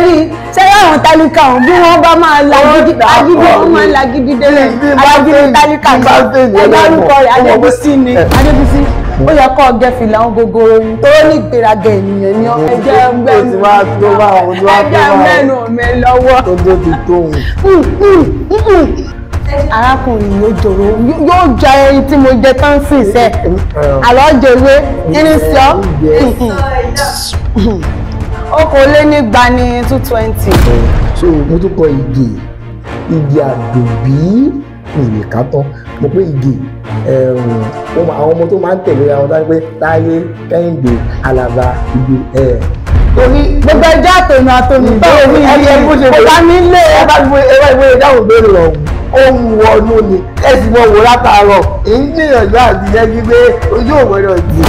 rí àwọn tálíkà ọ̀hún bí wọ́n bá máa lagídí wọ́n máa ń lagídí délẹ̀ alágídí tálíkà ní ẹgbẹ́ orúkọ rẹ̀ Adébísí ni Adébísí ó yẹ kó ọgẹ́ fìlà àwọn gogoro ni tó ní ìgbéraga ènìyàn ni ẹjẹ́ mẹ́nu mi lọ́wọ́ arákùnrin yóò jòrò yóò jẹ ẹyin tí mo jẹ tán sí ìṣe àlọ́ jòwé irin sí ọ́ okòólénígba ní 220. so mo tún kọ igi àdòbí ìwé kátán mo pé igi àwọn ọmọ tó máa ń tẹ̀lé àwọn tó ń pẹ́ Táyé Kẹ́hìndé Àlàbá ìgbé torí gbogbo ẹjọ́ àtòmí tó orí ilé kò bá mi lé ìwé ìdáhùn béèrè ọ̀hún ohun wọnú ni ẹ̀sì mọ̀ wò látàárọ̀ èyí gbìyànjú àti yẹn gbígbé ojú òmìnira jù.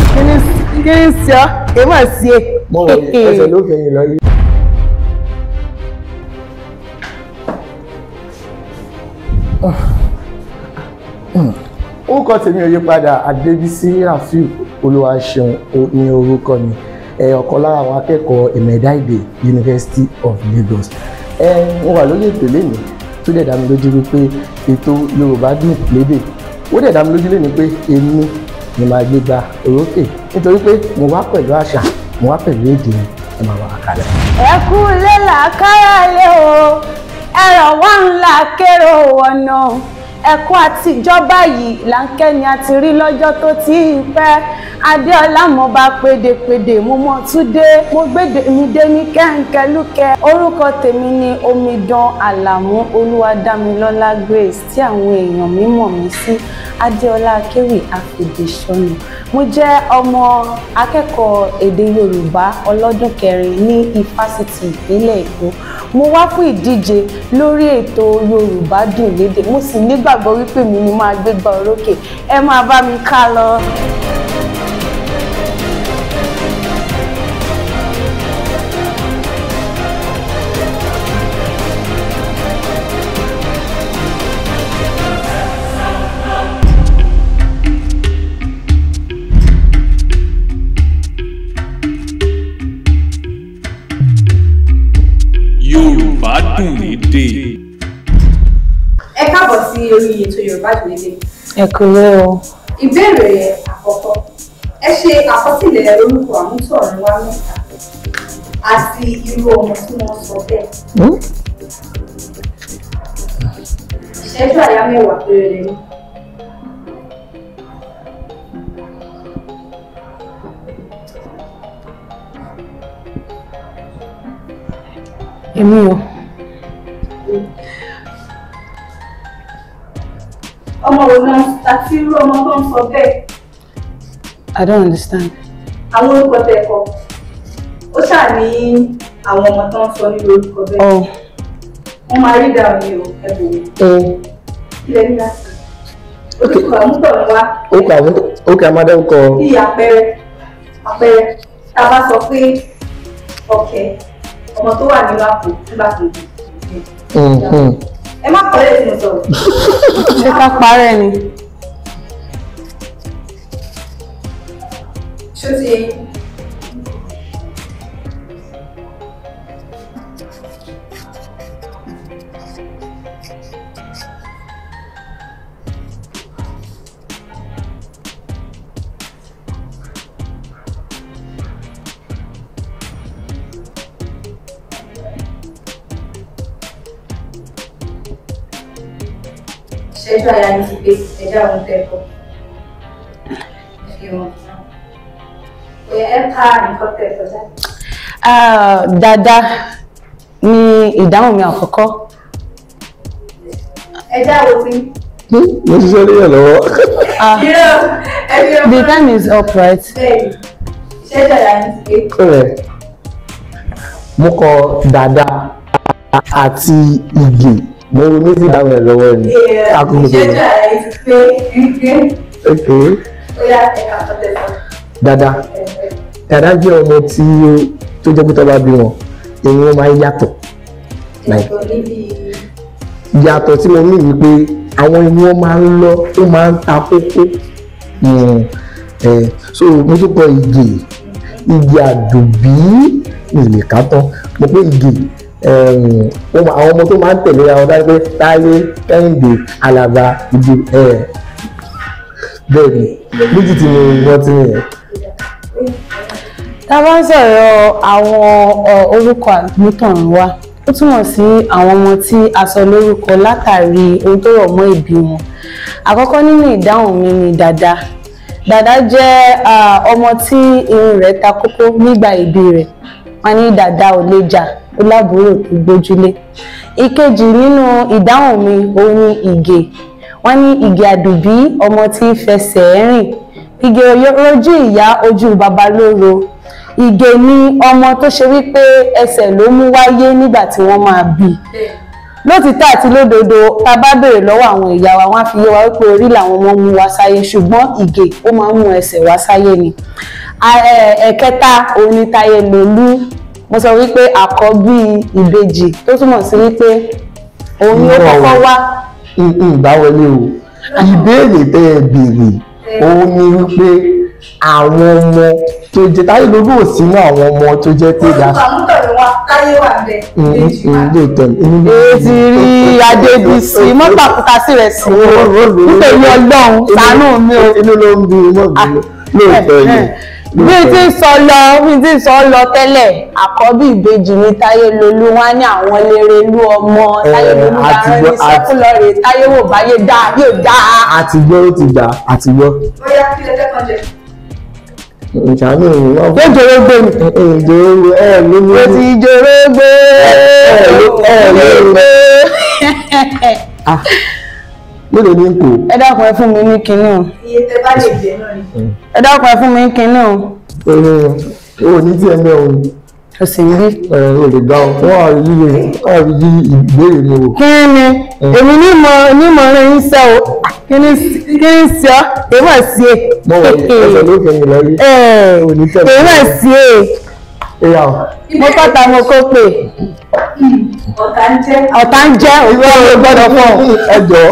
kí ni sí ọ èèmọ̀ sí ẹ. mọ̀ wọ́n ẹsẹ̀ ló fẹ̀yìn lọ yìí. orúkọ tèmi ò yí padà Adébísí Rafiu Olúwaṣeun ní orúkọ mi ọ̀kan lára àwọn akẹ́kọ̀ọ́ ìmọ̀ ẹ̀dá èdè University of Lagos mo wà lórí ètò lẹ́nu tó dẹ̀ dá mi lójú wípé ètò Yorùbá dùn lédè ó dẹ̀ dá mi lójú lẹ́nu pé èmi ni màá gbé gba orókè nítorí pé mo wá pẹ̀lú àṣà mo wá pẹ̀lú èdè ẹ máa wà kálẹ̀. ẹ kú lé làákàrà lé o ẹ̀rọ wà ńlá kérò ọ̀nà ẹ̀kọ́ àtijọ́ báyìí láńkẹ́ni a ti rí lọ́jọ́ tó ti pẹ́ Adéọlá mo bá pédépédé mo mọ̀ tún dé mo gbédè mi dé ní kẹ́ńkẹ́lúkẹ́ orúkọ tèmi ni Omidan Àlàmú Olúwadámilọ́lá Grace tí àwọn èèyàn mi mọ̀ mí sí Adéọlá Akéwì Afèdèsọ́nà mo jẹ́ ọmọ akẹ́kọ̀ọ́ èdè Yorùbá ọlọ́dún kẹrin ní Ifásitì ìpínlẹ̀ Èkó mo wá fún ìdíje lórí ètò Yorùbá dùn lédè mo sì nígbàgbọ́ wípé mi ni máa gbégbá orókè ẹ máa bá mi ká lọ. Yorùbá dùn lédè. Ẹ káàbọ̀ sí orí ètò Yorùbá dùn lédè. Ẹ kúrẹ́ o. Ìbéèrè àkọ́kọ́ ẹ ṣe àkọsílẹ̀ orúkọ àmútọ̀runwá mẹ́ta àti irú ọmọ tí wọ́n sọ bẹ́ẹ̀. Ìṣẹ́jú àyá mẹ́wàá péré lẹ́nu. Èmi o. Ọmọ wo náà àti irú ọmọ tó ń sọ bẹ́ẹ̀. I don't understand. Àwọn orúkọ tẹ́ kọ. Ó ṣáà ní àwọn ọmọ tó ń sọ ní orúkọ bẹ́ẹ̀. Wọ́n máa rí dáhùn ní o ẹ̀bùn. Ilẹ̀ ní láti. Orúkọ àmútọ̀runwá. Ókè amádẹ́wùkọ. Bí àpẹẹrẹ tá a bá sọ pé ọ̀kẹ́ ọmọ tó wà nínú àpò nígbà tó dé. Ẹ má kọ́ lẹ́sìn mo sọ̀rọ̀. Ṣé ká parẹ́ ni? Ṣé o ti yẹ yín? Ìṣẹ́jú àyà ní ti pé ẹ̀dá òun tẹ́kọ̀ọ́. Ẹ ká nǹkan tẹ́kọ̀ọ́ jáde. Dada ni ìdáhùn mi àkọ́kọ́. Ẹja wo ti? Mo ṣiṣẹ́ léyàn lọ́wọ́. The time is up, right? Bẹ́ẹ̀ni, ìṣẹ́jú àyà ní ti pé. Correct. Mo kọ dada àti ìgè. Mo ní sí ìdáhùn ẹ̀ lọ́wọ́ ni. Ìṣẹ́jú àyà ní ti pé. Okay. Ó yá ẹ̀ka tọ́tẹ̀sán. Dada jẹ́ ọmọ tí tó jẹ́ pé tó bá bí wọn èyí wọn máa ń yàtọ̀. Yàtọ̀ tí mo ní ni pé àwọn ẹni wọn máa ń lọ ó máa ń ta kókó. So mo tún kọ igi àdòbí ìlè kátán mo pé igi àwọn ọmọ tó máa ń tẹ̀lé àwọn dájú pé Táyé Kẹ́hìndé Àlàbá ìdí bẹ́ẹ̀ ni méjì tí wọ́n ti yẹn. Tá a bá ń sọ̀rọ̀ àwọn orúkọ àmútọ̀runwá ó túmọ̀ sí àwọn ọmọ tí a sọ lórúkọ látàrí ohun tó rọ̀ mọ́ ìbí wọn. Àkọ́kọ́ nínú ìdáhùn mi ni Dàda. Dàda jẹ́ ọmọ tí irun rẹ̀ ta kókó nígbà ìbí rẹ̀. Wọ́n ní Dàda ò lè jà ó lábúrò tó gbójúlé. Ìkejì nínú ìdáhùn mi òun ni Ìgè. Wọ́n ní Ìgè Àdùbí ọmọ tí fẹsẹ̀ rìn. Ìgè ojú ìyá ojú baba lóro. Ìgè ni ọmọ tó ṣe wípé ẹsẹ̀ ló mú wáyé nígbà tí wọ́n máa bí. Lótìtọ́ àti lódodo tá bá béèrè lọ́wọ́ àwọn ìyá wa wọ́n á fi yé wa wípé orí làwọn ọmọ mú wá sáyé ṣùgbọ́n Ìgè ó máa ń mú ẹsẹ̀ wá sáyé ni. Ẹ̀kẹta òun ni Táyélolú. Mo sọ wípé àkọ́bí ìbejì tó túmọ̀ sí wípé òun ni ó kọ́kọ́ wá. Ìbáwọlé o ìbéèrè tẹ́ ẹ béèrè òun ni wípé àwọn ọmọ tó jẹ Táyélolú ò sínú àwọn ọmọ tó jẹ pé dá. Táyé wà bẹ́ẹ̀. Èsì rí Adébísí mọ́tàkùtà sí rẹ̀ sí nítorí Ọlọ́run ṣàánú mi o. Inú ló ń bí lóòótọ́ yìí. Bí ti sọ lọ tẹ́lẹ̀ àkọ́bí ìbejì ní Táyélolú wá ní àwọn Lérelú ọmọ Táyélolú dáná ní sẹ́kúlọ́rẹ̀ Táyéwò báyé dáa yóò dáa. Àtìgbọ́ ó ti gbà àtìgbọ́. Bóyá kí lẹ fẹ́ kàn jẹ. Ìṣàánú ìrìn náà. Ó jòrógbé ni. Ìjòrógbé lómi. Ó ti jòrógbé. Jòrógbé. Mélòó ní kò? Ẹ dákun ẹ fún mi ní kinní o. Iye tẹ bá lè jẹ náà ni. Ẹ dákun ẹ fún mi ní kinní o. O ní tí ẹ mẹ́ o. O sì ń rí. O lè gbá o. Wọ́n á rí ìbéèrè mi o. Kí ni? Èmi nímọ̀ rẹ̀ ń sẹ́ o. Kí ni sí ọ? Èèmọ̀ sí e. Mo wọ̀ ẹsẹ̀ ló fẹ́ mi lọ rí. Èèmọ̀ sí e. Mo kọ́ta mo kó pè. Ọ̀tá ń jẹ́ òwe ọ̀rọ̀ gbọ́dọ̀ fọ́. Ẹjọ́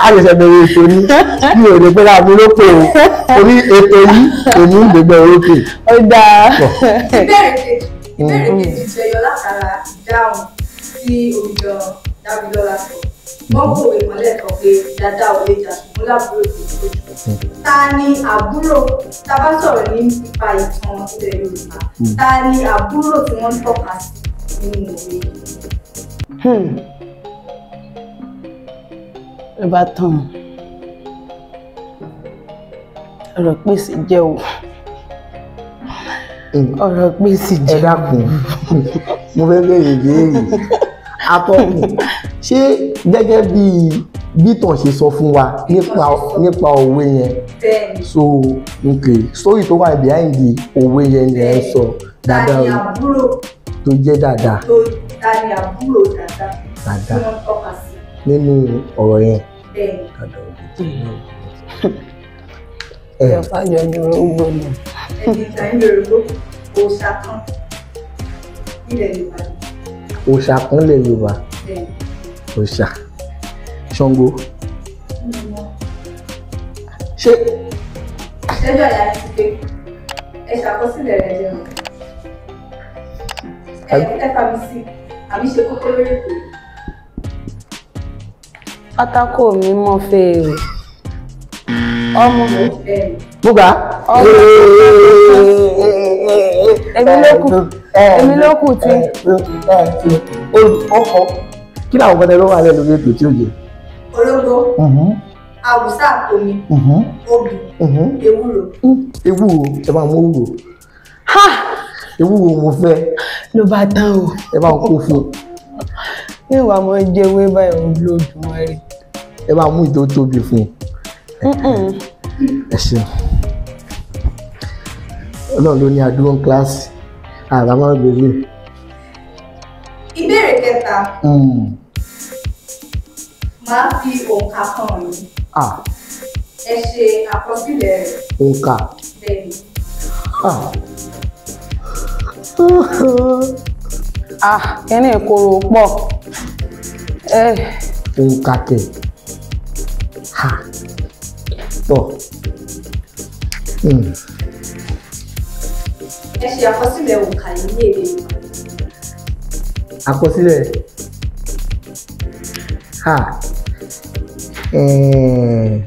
àyẹ̀sẹ̀ bẹ̀rẹ̀ ètò ní bí o lè pẹ́lá mi lókè o. Orí ètò yìí èmi ń gbẹ̀gbẹ̀ orókè. Ó dáa. Ìbéèrè kejì ti ẹyọ látara ìdáhùn tí olùjọ Dámilọ́lá sọ. Wọ́n kòwé ìmọ̀lẹ́ kan pé Dàda ò lè jà ṣùgbọ́n lábúrò tó lójú. Ta ni àbúrò tá a bá sọ̀rọ̀ nípa ìtàn ilẹ̀ Yorùbá? Ta ni àbúrò tí wọ́n ń tọ́ka sí nínú òwe yìí? Ẹ bá tán ọ̀rọ̀ pèsè jẹ́ o. Ọ̀rọ̀ pèsè jẹ́. Ẹ dákun mo fẹ́ bẹ̀rẹ̀ ìbéèrè atọ́kùn ṣé gẹ́gẹ́ bí bítàn ṣe sọ fún wa nípa òwe yẹn so okay story tó wà behind the òwe yẹn ni ẹ sọ Dàda Ta ni àbúrò tó jẹ́ Dàda. Ta ni àbúrò Dàda tí wọ́n tọ́ka sí? Nínú ọ̀rọ̀ yẹn. Bẹ́ẹ̀ni. Ìjọba jọjọ orógbó ni. Ẹni ìta ń Yorùbá òòṣà kan ilẹ̀ Yorùbá. Òòṣà kan lẹ̀ Yorùbá. Òòṣà Ṣàngó. Ṣé. Ẹjọ́ ìyá ti pé ẹ ṣàkọsílẹ̀ rẹ̀ jẹun. Ẹ̀ka mi sí àbí ṣe kókó lórí ètò yìí. Pátákó mi mọ́ fèrè. Ọmọ Búga. Èmi ló kù tí. Ọkọ̀ kí ni àwọn ọmọdé ló wà lẹ́nu lórí ètò tí ó yẹ? Orógbó, àwùsá àtomi, obì, ewúro. Ewúro ẹ máa mú ewúro. Ewúro mo fẹ́. Ló bá tán o. Ẹ máa kó fún. Ní ìwà mọ́ jẹ́ ewé báyìí ò lójúmọ́ rí. Ẹ máa mú ìtò tóbi fún. Ẹ ṣeun. Ọlọ́run ló ní adúró kíláàsì àrà máa ń gbélé. Ìbéèrè kẹta. Máa fi òǹkà kan yìí. Ẹ ṣe àkọsílẹ̀ rẹ̀. Òǹkà. Bẹ́ẹ̀ni. Kíní ìkorò pọ̀. Òǹkà kẹ̀. Tọ́. Ẹ ṣe àkọsílẹ̀ òǹkà yìí ní èdè Yorùbá. àkọsílẹ̀ ha 220.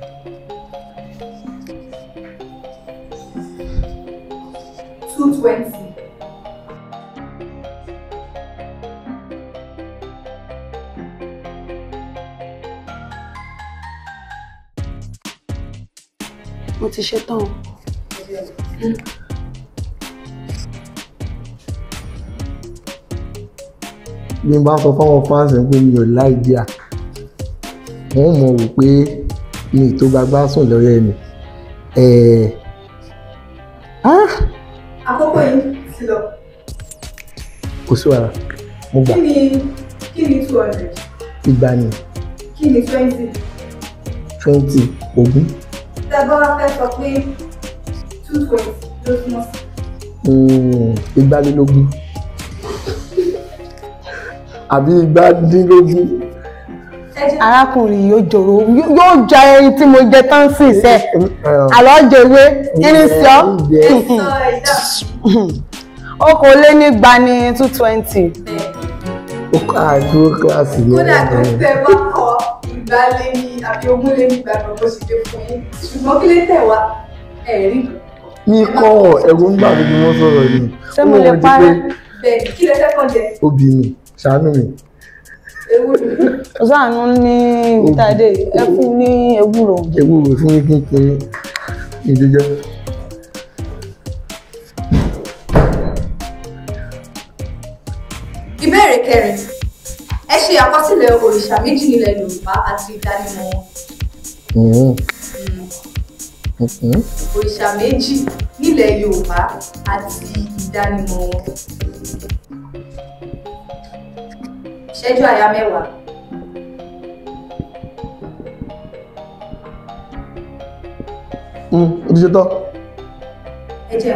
Mo ti ṣe tán. Bí n bá sọ fáwọn fáǹsì pé mi ò láìdíà wọ́n mọ̀ wò pé mi tó gbagbá sùn lọ́rẹ́ mi. Àkókò yìí ti lọ. Kò sí wàhálà mo gbà. Kí ni 200? Ìgbà ni. Kí ni 20? 20 ogún. Tẹ́gbọ́n wá fẹ́ sọ pé 220 ló túmọ̀ sí. Igbálélógún. Àbí igbádínlógún. Arákùnrin yóò jòrò yóò jẹ ẹyin tí mo jẹ tán sí iṣẹ́ àlọ́ jẹwé kíni sí ọ́ okòólénígba ní 220. Ó ká àdúró kíláàsì ní kódà tó tẹ bá kọ ìgbálé ní àbí ogúnlénígba náà bó ṣe dé fún yín ṣùgbọ́n kí lè tẹ̀ wá ẹ̀rí. Mi kọ́ ẹ̀rù ń gbà mí bí wọ́n sọ̀rọ̀ yìí. Ṣé mo lè parẹ́? Bẹ́ẹ̀ni kí lè fẹ́ kàn jẹ. Obì mi ṣàánú mi. Ọ̀sánù ní ìtàdé ẹ fún ní ewúro. Ewúro fún mi kínkín ìdíjẹ́. Ìbéèrè kẹrin. Ẹ ṣe àkọsílẹ̀ òrìṣà méjì nílẹ̀ Yorùbá àti ìdánimọ̀ wọn. Òrìṣà méjì nílẹ̀ Yorùbá àti ìdánimọ̀ wọn. Ìṣẹ́jú àyá 10. Ó ti ṣe tán. Ẹ jẹ́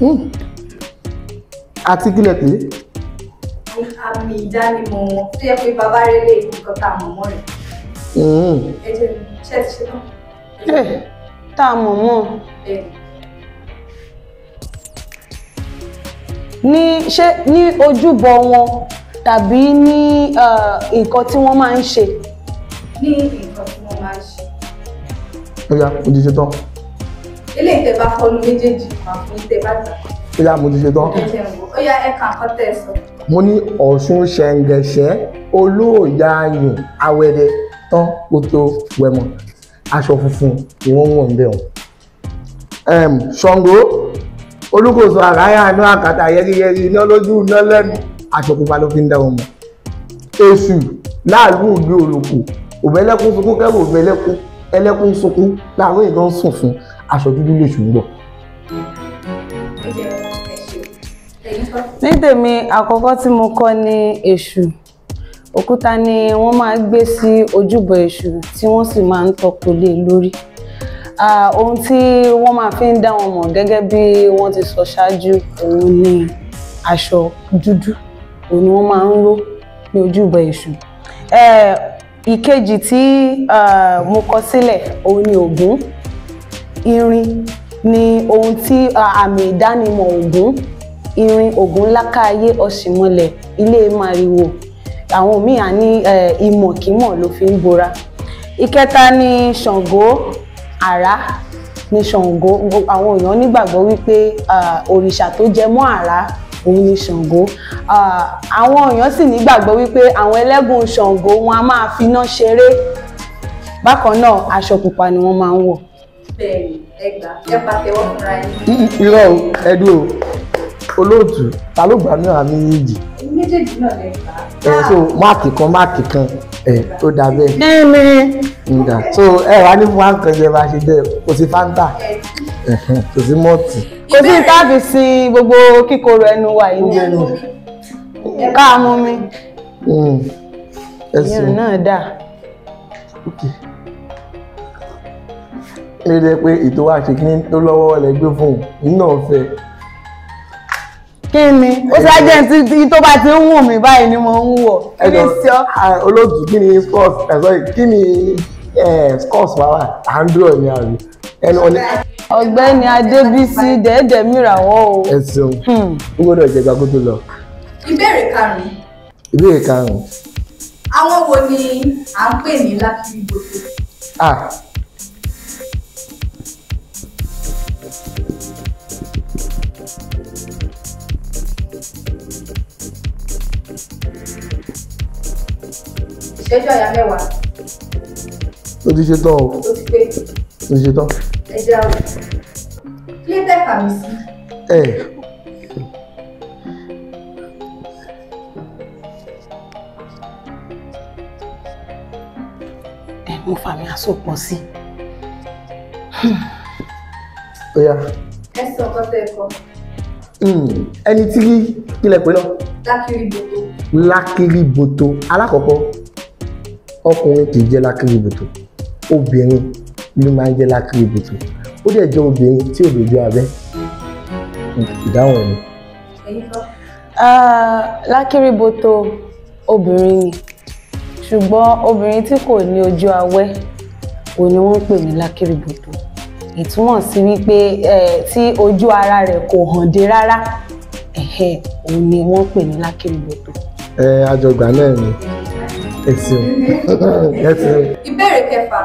wọn. Àti kílẹ̀ pé. Àmì ìdánimọ̀ wọn tó yẹ pé bàbá rẹ̀ lè nǹkan tá a mọ̀ mọ́ rẹ̀. Ẹ jẹ́ ṣe ti ṣe tán. Tá a mọ̀ mọ́. Ṣé ní ojúbọ wọn tàbí ní nǹkan tí wọ́n máa ń ṣe? Ní nǹkan tí wọ́n máa ń ṣe. Ó yá, mo ti ṣe tán. Eléyìí tẹ́ bá kọlu méjèèjì máa fún tẹ́ bá gbà. Ó yá, mo ti ṣe tán. Ó yá ẹ̀ka nǹkan tẹ́ ẹ sọ. Mo ní Ọ̀ṣun ṣẹ̀ǹgẹ̀ṣẹ́ olóòyàyùn awẹ́dẹ tán kó tó wẹ̀mọ̀ aṣọ funfun ni wọ́n wọ̀ ń bẹ̀ wọ́n. Ṣàngó olúkòso àráyà inú àkàtà yẹ́rìyẹ́rì iná lójú iná lẹ́nu aṣọ pupa ló fi ń dá wọn mọ̀. Èṣù láàlú ògbé olùkù òbẹ́lẹ́kún sunkún kẹ́rù òbẹ́lẹ́kún ẹlẹ́kún sunkún láàárọ̀ ìdán sùn fún aṣọ dúdú lè ṣù ń bọ̀. Ní tèmi àkọ́kọ́ tí mo kọ́ ní èṣù òkúta ni wọ́n máa gbé sí ojúbọ èṣù tí wọ́n sì máa ń tọ́kọ lé lórí. Ohun tí wọ́n máa fi ń dá wọn mọ̀ gẹ́gẹ́ bí wọ́n ti sọ ṣáájú òun ni aṣọ dúdú òun ni wọ́n máa ń ró ní ojúbọ èṣù. Ìkejì tí mo kọ sílẹ̀ òun ni Ògún. Irin ni ohun tí àmì ìdánimọ̀ Ògún. Irin Ògún lákàáyé ọ̀ṣìmọlẹ̀ ilé màrìwò àwọn míì á ní ìmọ̀kímọ̀ ló fi ń bora. Ìkẹta ni Ṣàngó àrá ni Ṣàngó àwọn èèyàn nígbàgbọ́ wípé òrìṣà tó jẹ mọ́ àrá òun ni Ṣàngó. Àwọn èèyàn sì nígbàgbọ́ wípé àwọn ẹlẹ́gùn Ṣàngó wọn a máa finá ṣeré. Bákan náà aṣọ pupa ni wọ́n máa ń wọ̀. Bẹ́ẹ̀ni ẹgbàá ẹ pàtẹ́wọ́ fúnra yín. Irọ́ ẹdùn olóòtú ta ló gbà náà àmì yìí. Méjèèjì náà lè gbà á. So máàkì kan ó dà bẹ́ẹ̀. Nga so wá ní fún àǹkan jẹ bá ṣe bẹ́ẹ̀ kò sí Fanta kò sí mọ́ọ̀tì. Kò sí táàbì sí gbogbo kíkorò ẹnu wa yìí ní ká mú mi. Ìyẹn náà dà. Ẹ jẹ́ pé ètò wa ṣe kíní tó lọ́wọ́ lẹ gbé fún un náà fẹ́. Kí ni ó ṣáájẹ́ tí tó bá ti ń wù mí báyìí ni mo ń wọ̀ kí ni sí ọ. Olóòtú kí ni sports kí ni scores wà à ń dúró ní àrí ẹnu ọ̀nà. Ọ̀gbẹ́ni Adébísí dẹ́ẹ̀dẹ̀ mìràwọ̀ o. Ẹ ṣeun ó gbọ́dọ̀ jẹ gbàgbó tó lọ. Ìbéèrè karùn-ún. Ìbéèrè karùn-ún. Àwọn wo ni à ń pè ní lákìrìbòtò? Ìṣẹ́jú àyà mẹ́wàá. Ó ti ṣe tán o. Ó ti pé. Ó ti ṣe tán. Ẹ jẹ́ àwọn. Kí ló tẹ́ kàmí sí? Mo fà mí àsopọ̀ sí. Ó yá. Ẹ sọ ọkọ tẹ́ ẹ kọ. Ẹni tí kílẹ̀ pé náà. Lákìrìbòtò. Lákìrìbòtò alákọ̀ọ́kọ́ ọkùnrin kì í jẹ́ lákìrìbòtò obìnrin ló máa ń jẹ́ lákìrìbòtò ó dẹ̀ jẹ́ obìnrin tí ò lójú abẹ́ ìdáhùn ẹ̀ ni. Ẹ̀yin kọ́. Lákìrìbòtò obìnrin ni ṣùgbọ́n obìnrin tí kò ní ojú awẹ́ ò ní wọ́n ń pè ní lákìrìbòtò ìtumọ̀ sí wípé tí ojú ara rẹ̀ kò hàn dé rárá òun ni wọ́n ń pè ní lákìrìbòtò. Àjọgbà náà ni ẹ ṣeun. Ìbéèrè kẹfà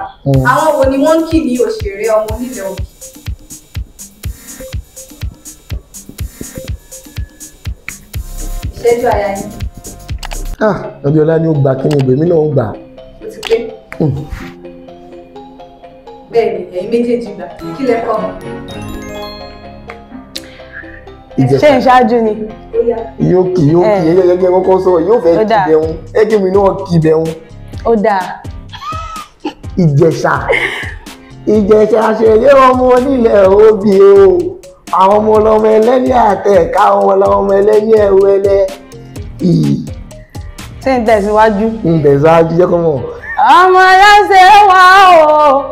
àwọn wo ni wọ́n ń kì ní òṣèré ọmọ onílẹ̀ òbí? Ìṣẹ́jú àyà yín. Abíọ́lá ni ó gbà kí ni ìgbèmí náà ń gbà. Ó ti pé. Bẹ́ẹ̀ni ẹ̀yin méjèèjì gbà kí lẹ kọ́? Ṣé ìṣáájú ni? Yóò kì ẹgẹgẹ kọ́kọ́ sọ yóò fẹ́ kí bẹ̀rún ẹgbẹ́ mi náà kí bẹ̀rún. Ó dáa. Ìjẹ̀ṣà ṣeré ọmọ onílẹ̀ òbí o àwọn ọmọ ọlọ́mọ ẹlẹ́ni àtẹ̀ká ọmọ ọlọ́mọ ẹlẹ́ni ẹ̀wẹ́lẹ́. Ṣé ń tẹ̀síwájú? Ń tẹ̀síwájú jẹ́ kọ́ mọ̀. Ọmọ aláṣẹ wà o.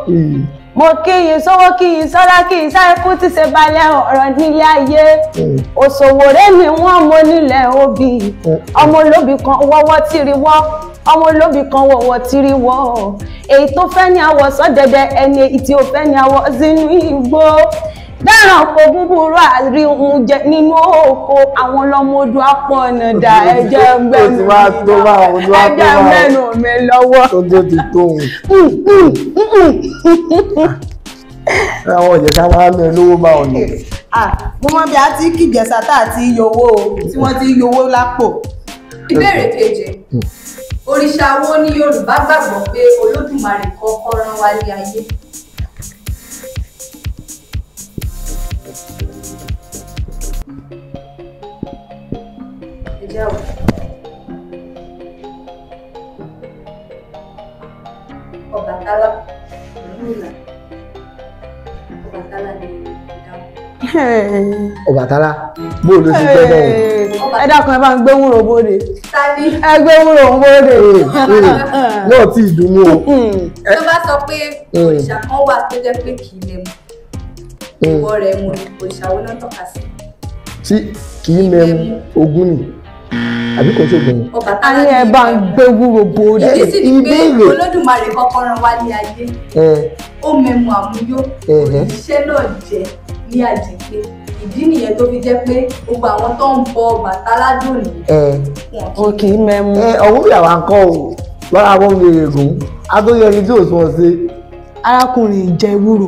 Mo kíyìn sówó kíyìn sọ́lá kíyìn sáré kú tí ṣe balẹ̀ ọ̀rọ̀ nílé ayé. Òṣòwòrẹ́ ni wọ́n mọ nílẹ̀ òbí. Ọmọ olóbì kan wọ́wọ́ tìrì wọ́. Ọmọ olóbì kan wọ́wọ́ tìrì wọ́. Èyí tó fẹ́ ní àwọ̀ sọ́dẹ̀dẹ̀ ẹni èyí tí ó fẹ́ ní àwọ̀ sínú igbó. Dáràn kò búburú àrí ohun jẹ nínú oko àwọn ọlọ́mọ odò apọ̀nà dà ẹ̀jẹ̀ mẹ́nu mi lọ́wọ́. Tó ti tóun. Àwọn ìjẹ̀ṣà máa ń mẹ́ lówó bá ọ̀nà. Mo mọ bí a ti kí ìjẹ̀ṣà tá àti yòwó tí wọ́n ti yòwó lápò. Ìbéèrè keje. Òrìṣà wo ni Yorùbá gbàgbọ́ pé Olódùmarè kọ́kọ́ rán wálé ayé? Ẹ jẹ́ àwọn. Ọbàtálá. Ọbàtálá ni ìdáhùn. Ọbàtálá bó ló ti gbẹ́ náà. Ẹ dákun ẹ bá ń gbé wúrò bóde. Tani. Ẹ gbé wúrò bóde. Náà tí ìdùnnú o. Tó bá sọ pé òrìṣà kan wà tó jẹ́ pé kì í lè mú ìwọ rẹ̀ mú òrìṣà wo náà tọ́ka sí? Tí kì í mẹ́mu ogún ni àbí kò ṣe ògùn ni. A ní ẹ bá ń gbé wúrò bóde. Èyí sì ni pé Olódùmarè kọ́kọ́ rán wálé ayé. Ó mẹ́mu àmúyó òṣìṣẹ́ náà jẹ́ ní àjègbè. Ìdí nìyẹn tó fi jẹ́ pé gbogbo àwọn tó ń bọ Ọbàtálá dòní wọn kì í mẹ́mu. Ọ̀hún ìyàwó akọ́ o lọ́la àwọn ọmọ èrègùn adóyẹni tí ò sọ ṣe. Arákùnrin jẹ ewúro.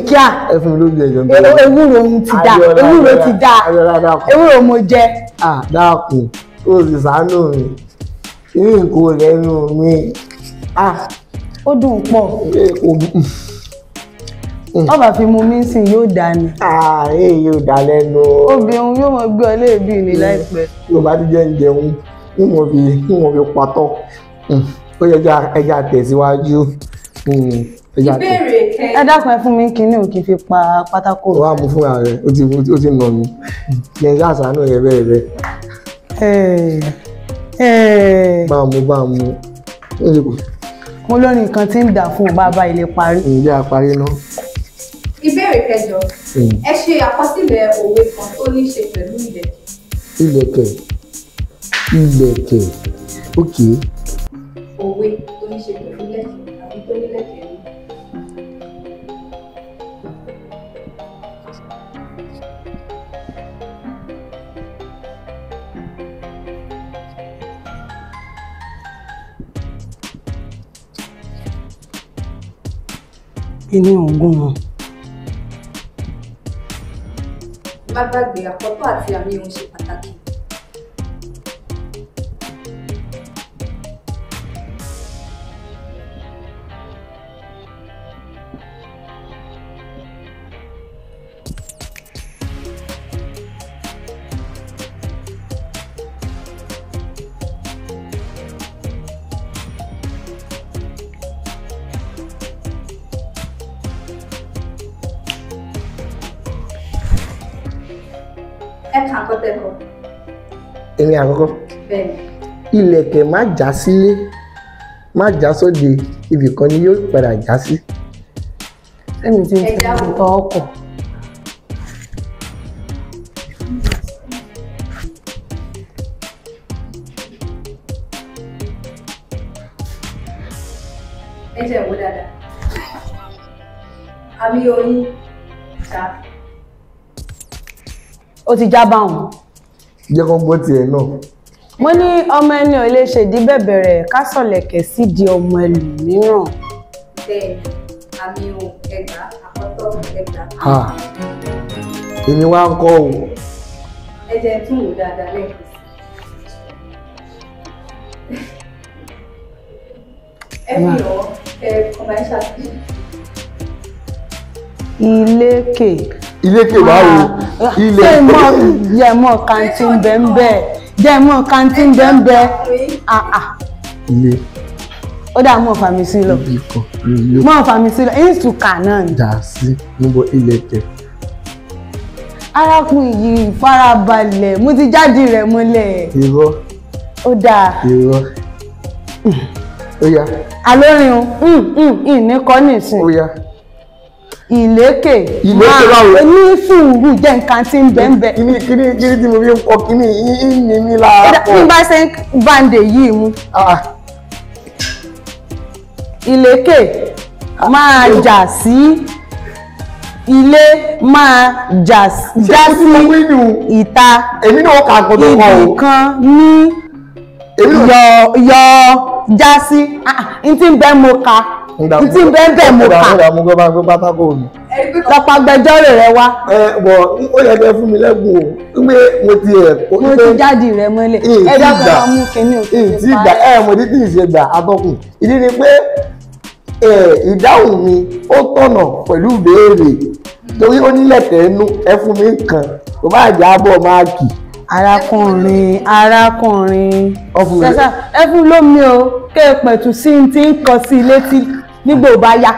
Kíá ẹfun ló jẹ ìjọba. Ewúro ohun ti dá ewúro ti dá ewúro mo jẹ. Dákun ó sì ṣàánú mi inú nǹkan lẹ́nu mi. Ó dùn pọ̀. Ọba fi mu mí sìn yóò dá ni. Èyí yóò dá lẹ́nu. Obìnrin yóò mọ gbé ọ léèbí ni láìpẹ́. Yóò bá ti jẹ́ ń jẹun kí wọ́n fi patọ́. Ó yẹ ẹja tẹ̀síwájú. Ìbéèrè kẹ́. Ẹ dákun ẹ fún mi kíní ò kì í fi pa pátákó. Wà á mú fúnra rẹ̀ ó ti nà mí. Kí ẹ ṣàṣàánú rẹ̀ bẹ́ẹ̀ bẹ́ẹ̀. Bá a mú. Mo lórí nǹkan tí ń dà fún ọ bàbá ilé parí. Ǹjẹ́ a parí náà? Ìbéèrè kẹjọ. Ẹ ṣe àkọsílẹ̀ òwe kan tó ní ṣe pẹ̀lú ìlẹ̀kẹ̀. Ìlẹ̀kẹ̀. Okay. Òwe tó ní ṣe pẹ̀lú ìlẹ̀kẹ̀ àbí tó ní ìlẹ̀kẹ̀ ní. Inú ògùn wọn. Má gbàgbé àkọ́tọ̀ àti àmì ohun ṣe pàtàkì. Ẹ kà ń kọ́tẹ́ kọ. Èmi àkọ́kọ́. Bẹ́ẹ̀ni. Ilẹ̀kẹ̀ má já sílé, má já sóde, ibì kan ni yóò padà já sí. Sẹ́mi ti ń tọ́ ọkọ̀. Ẹ jẹ́ ìwé dáadáa. Àmì oyin ṣá. Ó ti já báwọn. Jẹ́ kó gbọ́ tiẹ̀ náà. Mo ní ọmọ ẹni ò lè ṣèdí bẹ̀bẹ̀rẹ̀ ká sọ̀lẹ̀kẹ̀ sí di ọmọ ẹlòmíràn. Bẹ́ẹ̀ni, àmì ohun ẹgbàá, àkọ́tọ̀ ẹgbàá. Ha! Èmi wá ń kọ́ o. Ẹ jẹ́ tún wò dáadáa lẹ́ẹ̀kan sí. Ẹ fi hàn commercial speech. Ilékè. Ilékè báwo? Jẹ́mọ̀ kantin bẹ́ẹ̀ jẹ́mọ̀ kantin bẹ́ẹ̀. Ilé. Ó dà mọ̀ fàmì sí lọ. Ibi kan ilé. Mọ̀ fàmì sí lọ. Ìsùkà náà ni. Jà sí níbo ilẹ̀kẹ̀. Arákùnrin yìí farabalẹ̀ mo ti jáde rẹ̀ mọ́lẹ̀. Irọ́. Ó dáa. Irọ́. Ó yá. Alórin ìníkọ́ nìsín. Ó yá. Ìlékè. Ìlékè báwo? Ní sùúrù jẹ́ nǹkan tí ń bẹ́ẹ̀. Kíní tí mo fi ń kọ kíní ní mi lára pọ̀. Bí bá ṣe ń báńdè yìí mú. Ìlékè máa jà sí ilé máa já sí ìta. Èmi náà kà kó tó kọ o. Ibì kan ní yọ já sí. N tí ń bẹ́ mo ka. N tí ń bẹ́ mo ka. Mo gbọ́ bá gbé pátákó mi. Lọ́pàá gbẹjọ́rò rẹ wá. Bọ̀ ó yẹ kẹ́ fún mi lẹ́gùn o. Pé mo ti ẹ̀. Mo ti jáde rẹ mọ́lẹ̀. Ẹ dábàá máa mú kinní òkè. Ìtì ìgbà mo ti ṣe gbà atọ́kùn. Ìdí ni pé ìdáhùn mi ó tọ̀nà pẹ̀lú ìbéèrè torí ó nílẹ̀kẹ̀ ẹnu ẹ fún mi nǹkan kò bá jà bọ̀ máàkì. Ọ̀fun mi. Ẹ fún lómi o kẹ́ ẹ pẹ̀tù sí ti ń kọ sí létí nígbà ò bá yá.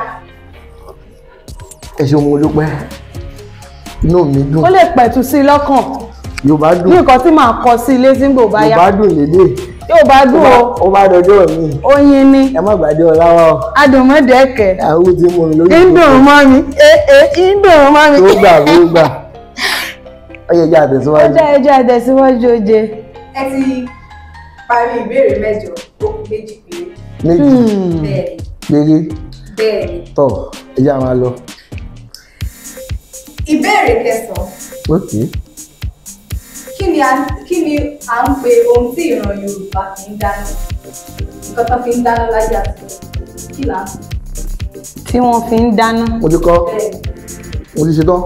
Ẹ ṣeun mo dúpẹ́ inú mi dùn. Ó lè pẹ̀tù sí lọ́kàn. Yorùbá dùn. Ní nǹkan tí màá kọ sí létí nígbà ò bá yá. Yorùbá dùn lélẹ̀. Yóò bá dùn o. Ó bá dọjọ́ mi. Oyin ni. Ẹ má gbàdé ọlá wa o. Adùnmọ́dẹ́kẹ̀. Àwọn tí mo rìn lórí. Ìdùn mọ́ mi. Ìdùn mọ́ mi. Ó gbà. Ọyẹ ẹjẹ àtẹ̀síwájú. Ẹjẹ àtẹ̀síwájú oje. Ẹ ti parí ìbéèrè mẹ́jọ ó kù méjì péré. Méjì. Bẹ́ẹ̀ni. Péré. Tọ́ ẹjẹ àwọn máa lọ. Ìbéèrè kẹsàn-án. Okay. Kí ni à ń pe ohun tí ìran Yorùbá fi ń dáná? Nǹkan tó fi ń dáná láyé àtijọ́. Kí là ń pè? Tí wọ́n fi ń dáná. Mo ti kọ́. Bẹ́ẹ̀ni. Mo ti ṣe tán.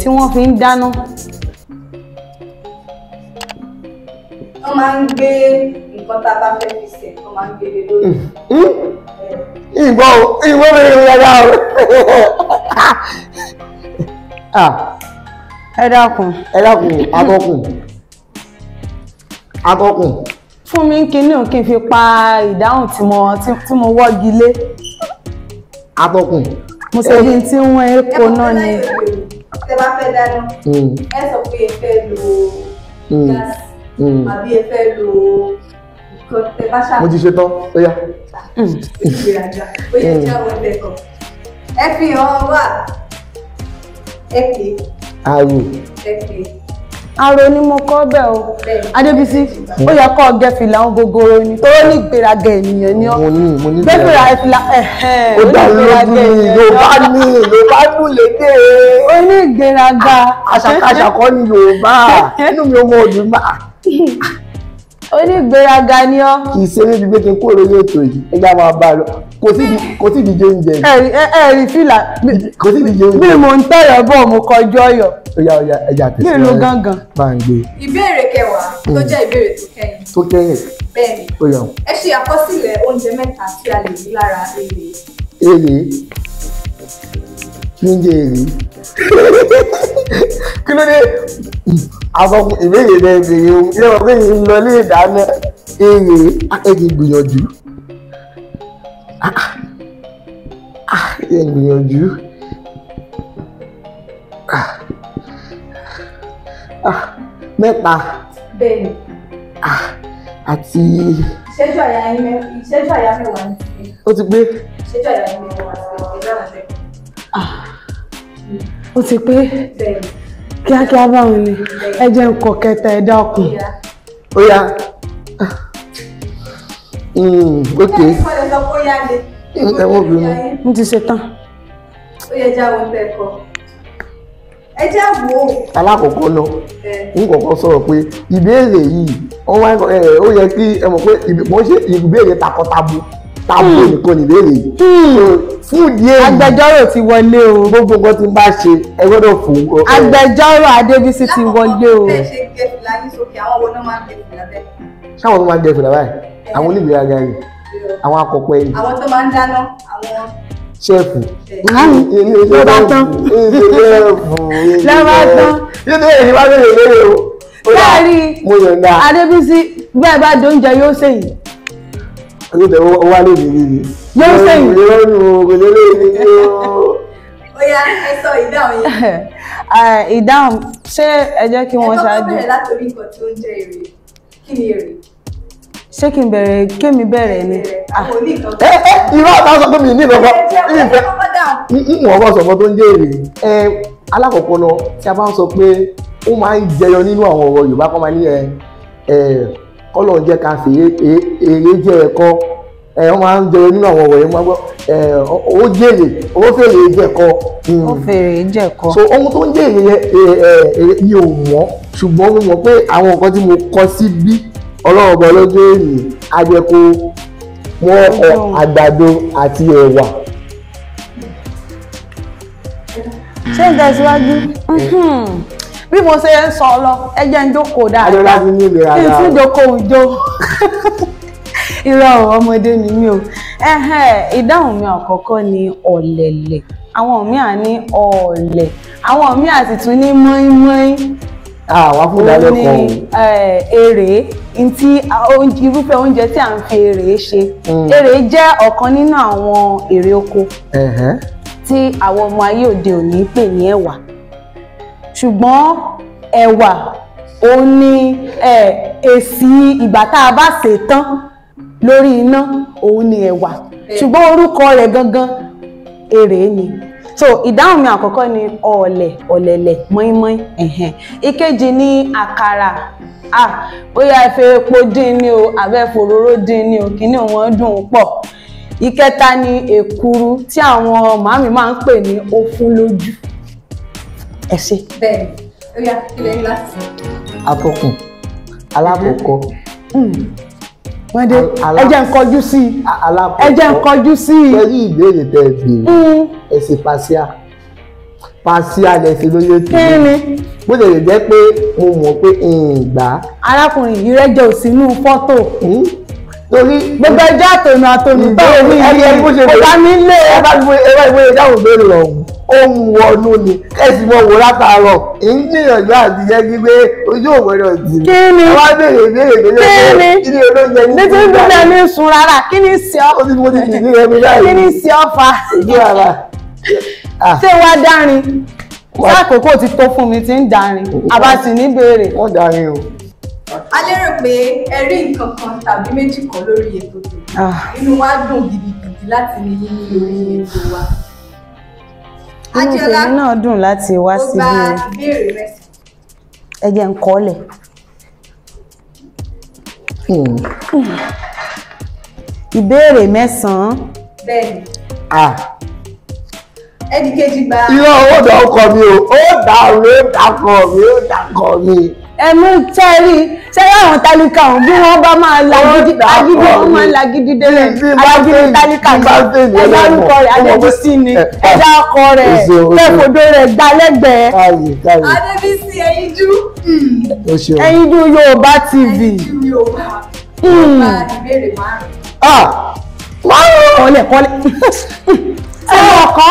Tí wọ́n fi ń dáná. Wọ́n máa ń gbé nǹkan tá a bá fẹ́ fi sè, wọ́n máa ń gbé lé lórí. Ìgbọ́ mi rí ẹ̀dá o. Ẹ dákun. Atọ́kùn. Fún mi kíní ò kí n fi pa ìdáhùn tí mo wọ́gi lé. Atọ́kùn. Mo ṣe bí tí wọ́n epo náà ni. Tẹ́ bá fẹ́ dáná, ẹ sọ pé ẹ fẹ́ lo gáàsì àbí ẹ fẹ́ lo nǹkan tẹ́ bá ṣàkóso. Mo ti ṣe tán, ó yá. Ìgbéraga, ó yẹ kí àwọn ẹgbẹ́ kan. Ẹ fi hàn wá. Ẹ pè. Àrò. Ẹ pè. Àrò ni mo kọ́ bẹ́ẹ̀ o. Adébísí, ó yẹ kó gẹ fìlà ń gogoro ni tó ní ìgbéraga ènìyàn ni ọ́. Mo ní ìgbéraga. Fìlà ó dá lójú ni Yorùbá dùn lédè. Ó ní ìgbéraga. Àṣàkáṣà kọ́ ni Yorùbá. Inú mi ò mọ Yorùbá. Ó ní ìgbéraga ni ọ́. Kì í ṣe níbi pé kí n kúrò lórí ètò yìí. Ẹ já máa bá a lọ. kò sí ìdíje oúnjẹ. ẹ̀rí fìlà kò sí ìdíje oúnjẹ. bí mo ń tẹ̀yọ̀ bọ̀ mo kọjú ọyọ̀. Oya ẹja tẹ̀síwájú. Mélòó gangan? Bá ń gbé. Ìbéèrè kẹwàá tó jẹ́ ìbéèrè tó kẹ́yìn. Tó kẹ́yìn. Bẹ́ẹ̀ni. Oya. Ẹ ṣe àkọsílẹ̀ oúnjẹ mẹ́ta tí a lè rí lára èrè. Èrè. Kí ń jẹ èrè? Kí ló dé? Àwọn ìbéèrè rẹ̀ bèrè ohun tí wọ́n bèèrè ń lọ ilé ìdáná. Èrè ẹ̀jẹ̀ gbìyànjú. Ẹ̀jẹ̀ gbìyànjú. Mẹ́ta. Bẹ́ẹ̀ni. Àti. Ìṣẹ́jú àyà mẹ́wàá ní ti. Ó ti pé. Ìṣẹ́jú àyà mẹ́wàá ní ti. Ó ti pé. Bẹ́ẹ̀ni. Kíákíá báwọn ni ẹ jẹ́ nǹkan kẹta ẹ dákun. Oya. Ok. Mo ti ṣe tán. Ó yẹ já wọn tẹ́kọ̀ọ́. Ẹ já wò ó. Alákọ̀ọ́kọ́ náà ń kọ̀ọ̀kan sọ̀rọ̀ pé ìbéèrè yìí ó yẹ kí ẹ mọ̀ pé wọ́n ṣe ìbéèrè takọtabo tabo nìkan ìbéèrè yìí. Fún ìdí èyí agbẹjọ́rò ti wọlé o. Gbogbo nǹkan tí n bá ṣe ẹ gbọ́dọ̀ fún. Agbẹjọ́rò Adébísí ti wọlé o. Bẹ́ẹ̀ ṣe gé fìlà yín sókè, àwọn wo náà máa ń gé fìlà bẹ́ẹ̀? Ṣáwọn tó máa ń gé fìlà báyìí? Àwọn onígbèéraga yìí, àwọn akọ̀pẹ́ yìí. Àwọn tó máa ń dáná, àwọn ṣẹ́ẹ̀fù. Ló bá tán. Ló bá tán. Yóò èyí wá lóye lóye o. Láàárín mo yọ̀ǹda. Adébísí bẹ́ẹ̀ bá dé oúnjẹ yóò sèyìn. Olùdẹ̀ ó wá lóye níbi. Yóò sèyìn. Kò lè lóye níbi o. Ó yá ẹ sọ ìdáhùn yìí. Ìdáhùn ṣé ẹ jẹ́ kí wọ́n ṣáájú. Ẹ kọ́kọ́ bẹ̀rẹ̀ látòrí nǹkan tí ó ń jẹ́ èrè. Kí ni èrè? Ṣé kí n bẹ̀rẹ̀ kémi bẹ̀rẹ̀ ni? Àwọn oníkan. Irú àtàwọn sọ pé mi ní ìlọ́kọ́. Wọ́n bá sọ̀kọ́ tó ń jẹ́ èrè. Alákọ̀ọ́kọ́ náà tí a bá ń sọ pé ó máa ń jẹyọ nínú àwọn ọ̀rọ̀ Yorùbá kan máa ní kọ́lọ̀ jẹ́ ká fi èrè jẹ́ ẹ̀kọ́. Wọ́n máa ń jẹyọ nínú àwọn ọ̀rọ̀ yẹn máa gbọ́ ó jèrè ó fèrè jẹ̀kọ́. Ó fèrè jẹ̀kọ́. So ohun tó ń jẹ́ èrè mi ò mọ̀ ṣùgbọ́n mo mọ̀ pé àwọn nǹkan tí mo kọ sí bí Ọlọ́run ọba ọlọ́jọ́ èyí ajẹ́kó wọ́n àgbàdo àti ẹ̀wà. Ṣé ń tẹ̀síwájú? Bí mo ṣe ń sọ lọ, ẹ jẹ́ ń jókòó dáadáa. Kí n tún jókòó ìjó. Irọ́ ọmọdé ni mí o. Ìdáhùn mi àkọ́kọ́ ni ọ̀lẹ̀lẹ̀. Àwọn míì á ní ọ̀ọ̀lẹ̀. Àwọn míì á sì tún ní mọ́ínmọ́ín. Wá fún ìdálẹ́kọ̀ọ́. Èrè ntí irúfẹ́ oúnjẹ tí à ń fi èrè ṣe. Èrè jẹ́ ọ̀kan nínú àwọn èrè oko tí àwọn ọmọ ayé òde òní pè ní ẹ̀wà. Ṣùgbọ́n ẹ̀wà ó ní èsì ìgbà tá a bá sè tán lórí iná òun ni ẹ̀wà. Ṣùgbọ́n orúkọ rẹ̀ gangan èrè ni. So ìdáhùn mi àkọ́kọ́ ni ọ̀lẹ̀lẹ̀ mọ́ínmọ́ín. Ìkejì ni àkàrà. Bóyá ẹ fi epo dín ní o àbẹ́ fòróró dín ní o kíní wọn dùn pọ̀. Ìkẹta ni èkuru tí àwọn màámi máa ń pè ní ófúnlójú. Ẹ ṣé. Bẹ́ẹ̀ni, ó yá ilẹ̀ ńlá. Atọ́kùn alákọ̀ọ́kọ́. Wọ́n dé ẹ jẹ́ n kọjú sí i. Ẹ jẹ́ n kọjú sí i. Pẹ̀lú ìbéèrè tẹ́ ẹ béèrè ẹ̀sìn pàṣíà lẹ́sìn lórí ètò. Kí ni? Bó lè jẹ́ pé mo mọ̀ pé ìgbà. Arákùnrin yìí rẹ́jẹ̀ ò sínú fọ́tò. Torí gbogbo ẹjọ́ àtònù tó ní ọba mi lé. Ẹ bá ìwé ìdáhùn béèrè ọ̀hún. Ohun wọnú ni ẹ̀sìn mọ̀ wò látàárọ̀. Ìgbìyànjú àti jẹ́ gbígbé ojú òwúrọ̀ sí. Kí ni? Wọ́n á béèrè ìbéèrè lórí ilé olóúnjẹ ní. Nítorí gbígbẹ́ ní sùn rárá, kí ni sí ọ? Ó ti mo ti fi ní ẹni báyìí. Kí ni sí ọ fa? Ìdí ara. Ṣé wá dárin? Sáàkókò ti tó fún mi tí ń dárin. Àbá sì ní béèrè. Wọ́n dárin o. A lérò pé ẹ rí nǹkan kan tàbí méjì kan lórí ètò tó. Inú wa dùn gidigidi láti ní yín ní orí ètò wa. Inú tèmi náà dùn láti wá síbí o. Ó gba ìbéèrè mẹ́sàn-án. Ẹ jẹ́ n kọ́lẹ̀. Ìbéèrè mẹ́sàn-án. Bẹ́ẹ̀ni. Ah. Ẹnì kejì gba. Irọ́ owó dà ọkọ mi o, ó dà ọ̀rẹ́ dàkọ̀ mi, ó dàkọ̀ mi. Ẹ̀mú tẹ́rí ṣé àwọn tálíkà ọ̀hún bí wọ́n bá máa lagídí wọ́n máa ń lagídí délẹ̀ alágídí tálíkà ẹ̀dá orúkọ rẹ̀ Adébísí ni ẹ̀dá ọkọ rẹ̀ tẹ́fọ̀dọ̀ rẹ̀ gbálẹ́gbẹ̀ẹ́. Adébísí Ẹyinjú. Ẹyinjú Yorùbá TV. Ẹyinjú Yorùbá. Ìbéèrè kọ́lẹ̀ ẹ̀rọ ọ̀kọ́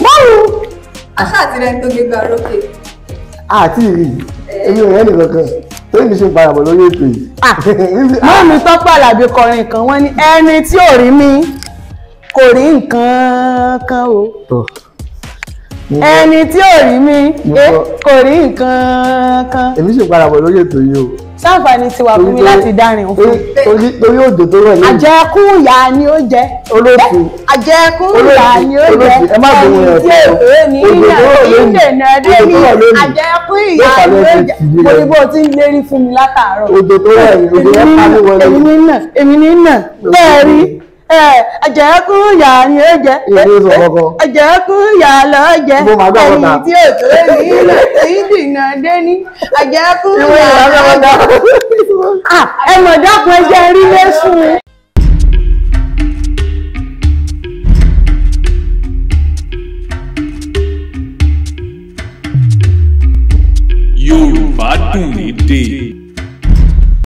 márùn-ún. Aṣá àti rẹ̀ tó gbégbá rókè. Àti ìrì èmi ò rẹ́ nìkan kan tó ní ṣe ń padà bọ̀ lórí ètò yìí. Mọ́mí Tọ́pẹ́ Àlàbí kọrin kan wọ́n ní ẹni tí ò rí mi kò rí nǹkan kan o. Ẹni tí ò rí mi kò rí nǹkan kan. Èmi ṣe ń padà bọ̀ lórí ètò yìí o. Sáǹfààní ti wà fún mi láti dárin òfin. Torí òjò tó rọ̀ lẹ́yìn. Àjẹkùn ìyá ni ó jẹ. Olóòtú. Àjẹkùn ìyá ni ó jẹ. Ẹ má bọ̀ wọ̀nyẹn fún ọ. Ìdènà dé ní àjẹkùn ìyá ni ó jẹ. Mo ní bó ti ń lérí fún mi látàárọ̀. Òjò tó rọ̀ yìí, òjò yẹn pa mí wọlé. Èmi ní nà. Bẹ́ẹ̀ rí. Àjẹkùn ìyá ni ó jẹ. Àjẹkùn ìyá ló jẹ. Ẹni tí ò tó nílò ìdènà dé ní àjẹkùn ìyá ló jẹ. Ẹ mọ̀ dákun ẹjẹ́ rí lẹ́sùn. Yorùbá dùn lédè.